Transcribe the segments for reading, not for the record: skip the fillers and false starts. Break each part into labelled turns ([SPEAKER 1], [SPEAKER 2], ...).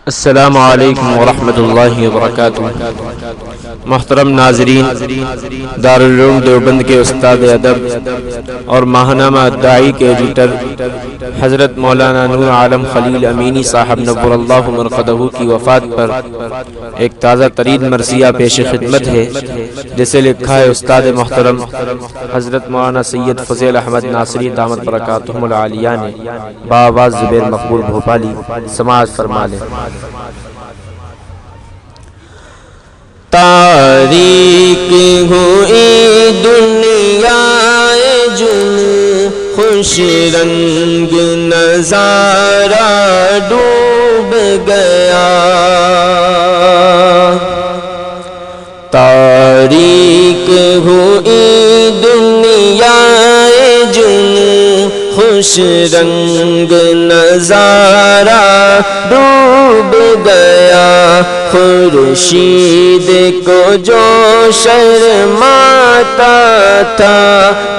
[SPEAKER 1] السلام علیکم ورحمۃ اللہ وبرکاتہ۔ محترم ناظرین، دارالعلوم دیوبند کے استاد ادب اور ماہنامہ الداعی کے ایڈیٹر حضرت مولانا نور عالم خلیل امینی صاحب نور اللہ مرقدہ کی وفات پر ایک تازہ ترین مرثیہ پیش خدمت ہے، جسے لکھا ہے استاد محترم حضرت مولانا سید فضیل احمد ناصری دامت برکاتہم العالیہ نے بآواز زبیر مقبول بھوپالی۔ سماعت فرما لیں۔
[SPEAKER 2] تاریک ہوئی دنیا جن خوش رنگ نظارہ ڈوب گیا، تاریک ہوئی دنیا جن خوش رنگ نظارہ ڈوب گیا، خورشید کو جو شرماتا تھا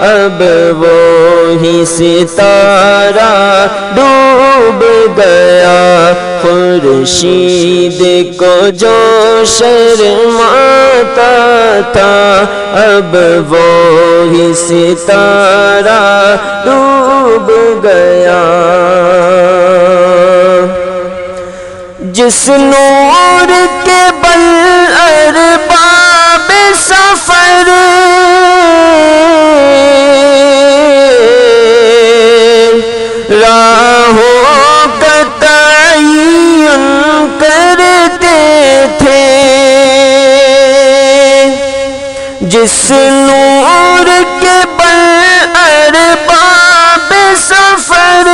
[SPEAKER 2] اب وہی ستارہ ڈوب گیا، خورشید کو جو شرماتا تھا اب وہی ستارہ ڈوب گیا، جس نور کے بل ارباب سفر راہوں کا تعین کرتے تھے، جس نور کے بل ارباب سفر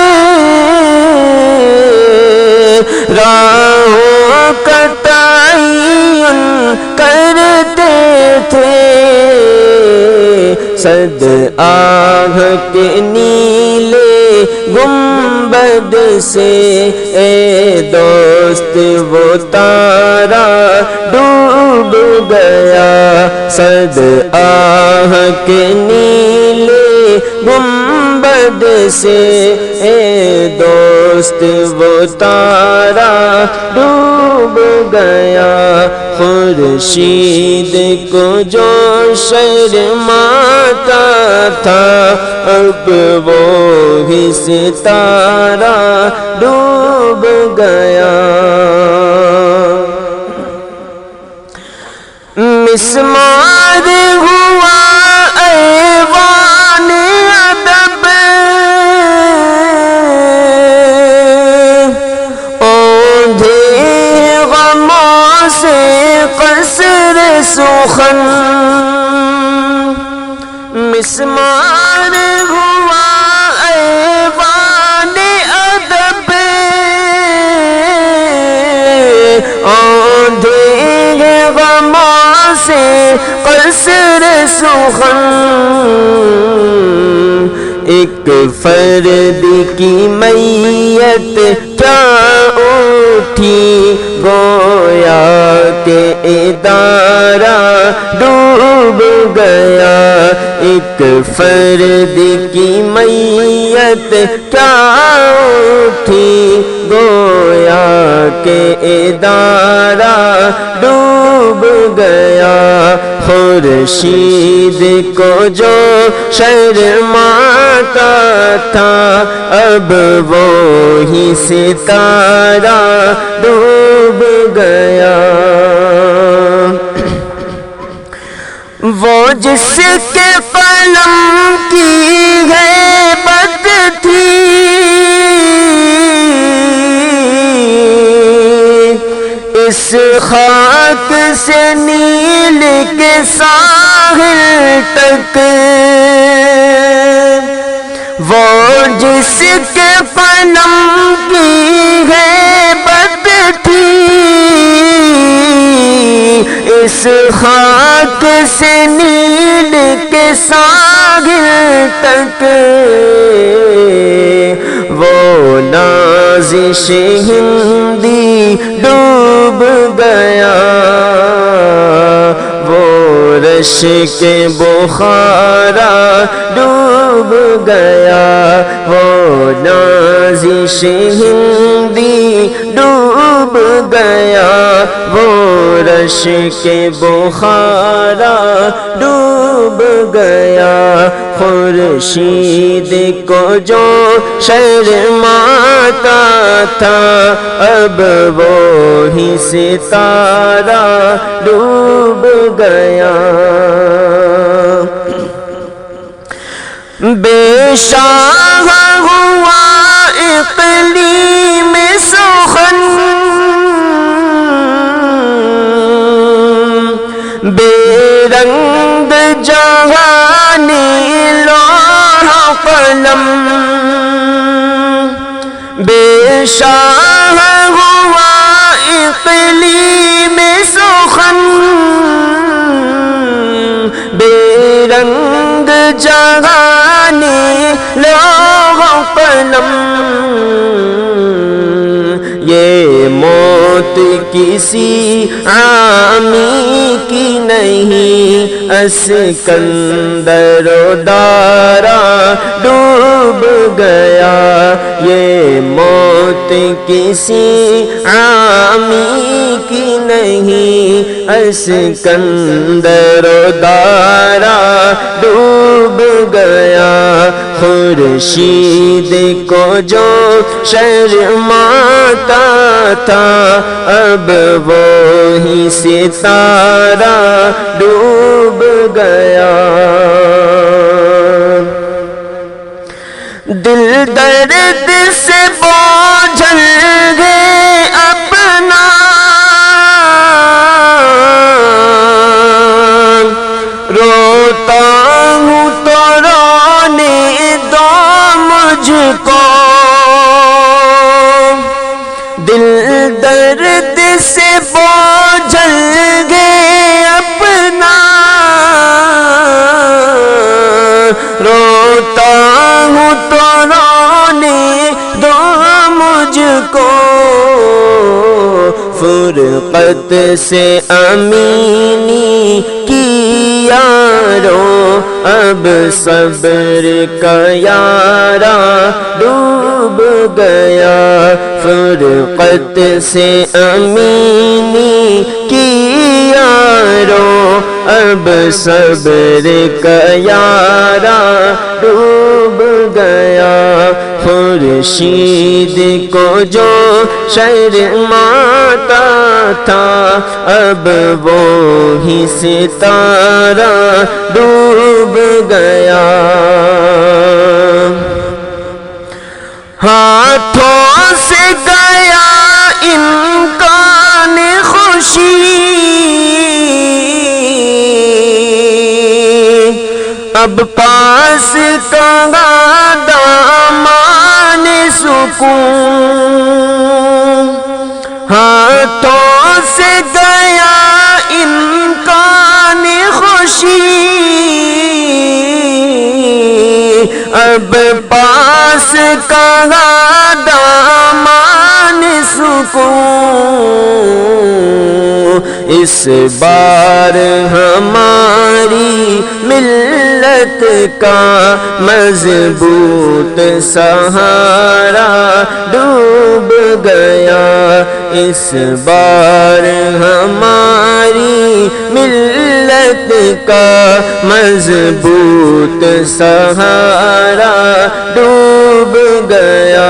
[SPEAKER 2] راہوں کا تعین کرتے تھے، صد آہ کے نیلے گنبد سے اے دوست وہ تارا ڈوب گیا، صد آہ کے نیلے گنبد سے اے دوست وہ تارا ڈوب گیا، خورشید کو جو شرماتا تھا اب وہی ستارہ ڈوب گیا، مسمار ہوا ایوان ادب اوندھے غموں سے قصر سخن، مسمار ہوا ایوان ادب اوندھے غموں سے قصر سخن، ایک فرد کی میت کیا اٹھی گویا کہ ادارہ ڈوب گیا، ایک فرد کی میت کیا اٹھی گویا کہ ادارہ ڈوب گیا، خورشید کو جو شرماتا تھا اب وہی ستارہ ڈوب گیا، وہ جس کے قلم کی ہیبت تھی اس خاک سے نیل کے ساحل تک، وہ جس کے قلم کی ہیبت تھی اس خاک سے نیل کے ساحل تک، وہ نازش ہندی ڈوب گیا، وہ رش کے بخارا ڈوب گیا، وہ نازش ہندی ڈوب گیا وہ رش کے بخارا ڈوب گیا خورشید کو جو شرماتا تھا اب وہی ستارہ ڈوب گیا بے شاہ ہوا اقلیم سخن بے رنگ جہانی لوح قلم بے شاہ ہوا اقلیم سخن بے رنگ جہانی لوح قلم یہ موت کسی عامی کی نہیں اسکندر و دارا ڈوب گیا یہ موت کسی عامی کی نہیں اسکندر و دارا ڈوب گیا خورشید کو جو شرماتا تھا اب وہی ستارہ ڈوب گیا دل درد سے بوجھل گئے اپنا روتا ہوں تو رونے دو مجھ کو دل درد سے بوجھل گئے اپنا روتا ہوں تو رونے دو مجھ کو فرقت سے امینی کی یارو اب صبر کا یارا ڈوب گیا فرقت سے امینی کی یارو اب صبر کا یارا ڈوب گیا خورشید کو جو شرماتا تھا اب وہی ستارہ ڈوب گیا ہاتھوں سے گیا امکان خوشی اب پاس کہاں دامان سکون ہاتھوں سے گیا امکان خوشی اب پاس کہاں دامان سکون اس بار ہماری ملت کا مضبوط سہارا ڈوب گیا اس بار ہماری ملت کا مضبوط سہارا ڈوب گیا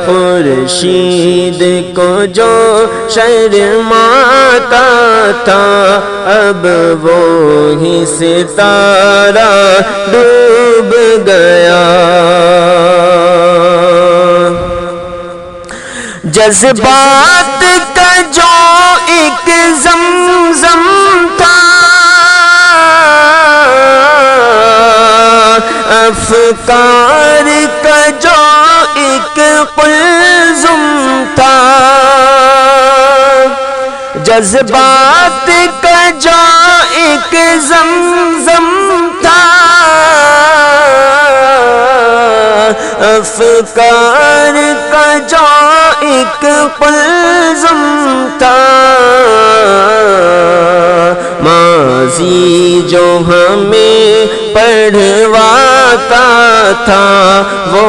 [SPEAKER 2] خورشید کو جو شرماتا تھا اب وہی ستارہ ڈوب گیا جذبات کا جو ایک زمزم تھا افکار کا جو ایک قلزم تھا جذبات کا جو ایک زمزم تھا افکار کا جو ایک قلزم تھا ماضی جو ہمیں پڑھوا تھا وہ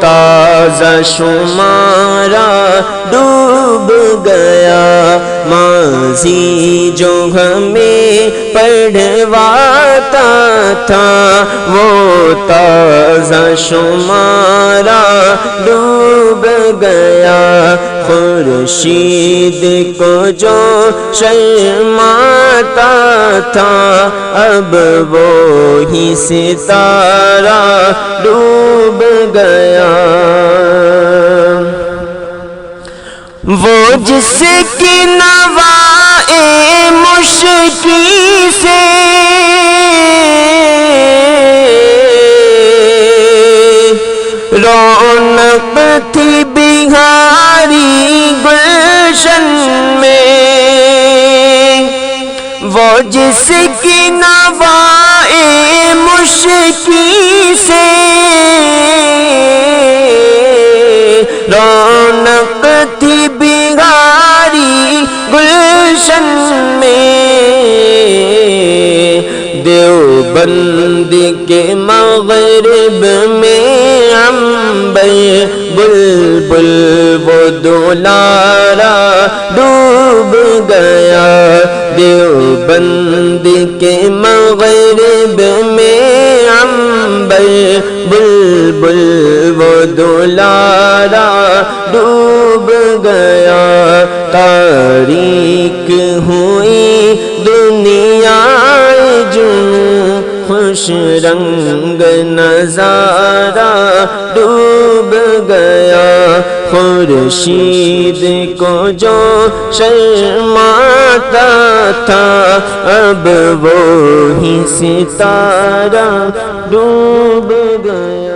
[SPEAKER 2] تازہ شمارا ڈوب گیا، ماضی جو ہمیں پڑھواتا تھا وہ تازہ شمارا ڈوب گیا، خورشید کو جو شرماتا تھا اب وہی ستارہ ڈوب گیا، وہ جس کی نوائے مشکی سے رونق تھی بہاری گلشن میں، وہ جس کی نوائے مشکی سے رونق تھی بہاری گلشن میں، دیوبند کے مغرب میں عنبر بلبل وہ دولارا ڈوب گیا، دیوبند کے مغرب میں عنبر بلبل وہ دولارا ڈوب گیا، تاریک ہوئی دنیا جنوں خوش رنگ نظارہ ڈوب گیا، خورشید کو جو شرماتا تھا اب وہی ستارہ ڈوب گیا۔